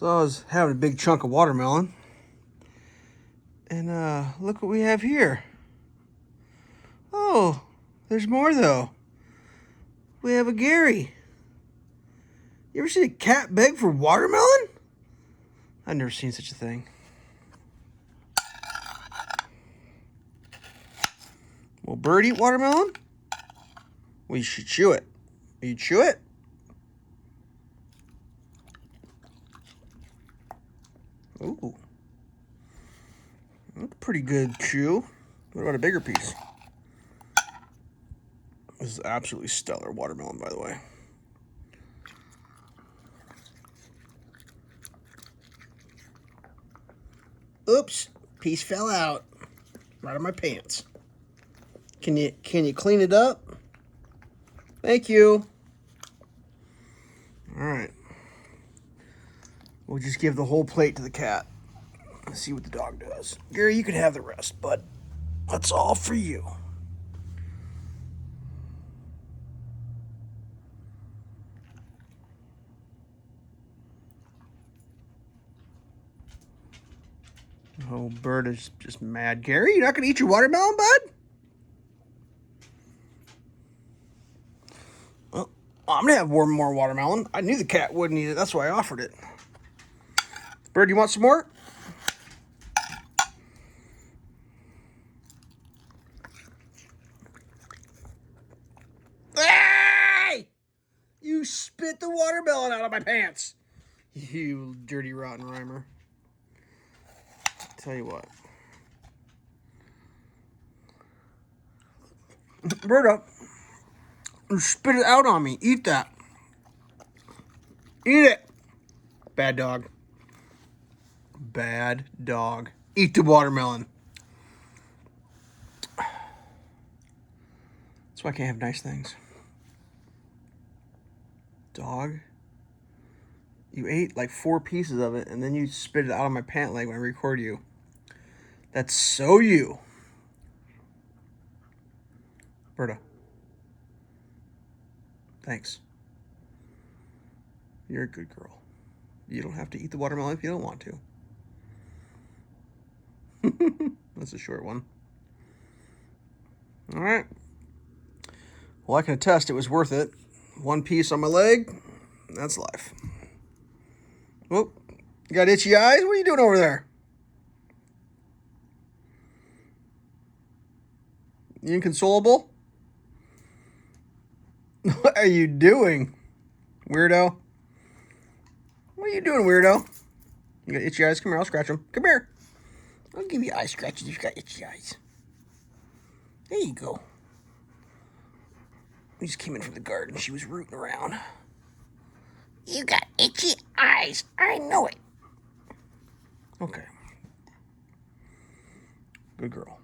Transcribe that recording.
So I was having a big chunk of watermelon. And look what we have here. Oh, there's more though. We have a Geary. You ever seen a cat beg for watermelon? I've never seen such a thing. Will Bird eat watermelon? Well, you should chew it. Will you chew it? Ooh. That's a pretty good chew. What about a bigger piece? This is absolutely stellar watermelon, by the way. Oops, piece fell out right on my pants. Can you clean it up? Thank you. All right. We'll just give the whole plate to the cat. Let's see what the dog does. Gary, you can have the rest, but that's all for you. Oh, Bird is just mad. Gary, you're not going to eat your watermelon, bud? Well, I'm going to have more watermelon. I knew the cat wouldn't eat it. That's why I offered it. Bird, you want some more? Hey! You spit the watermelon out of my pants. You dirty, rotten rhymer. Tell you what. Birda, spit it out on me. Eat that. Eat it. Bad dog. Bad dog. Eat the watermelon. That's why I can't have nice things. Dog. You ate like 4 pieces of it, and then you spit it out of my pant leg when I record you. That's so you. Birda. Thanks. You're a good girl. You don't have to eat the watermelon if you don't want to. That's a short one. All right. Well, I can attest it was worth it. 1 piece on my leg. That's life. Oh, you got itchy eyes? What are you doing over there? You inconsolable? What are you doing, weirdo? What are you doing, weirdo? You got itchy eyes? Come here, I'll scratch them. Come here. I'll give you eye scratches if you got itchy eyes. There you go. We just came in from the garden. She was rooting around. You got itchy eyes. I know it. Okay. Good girl.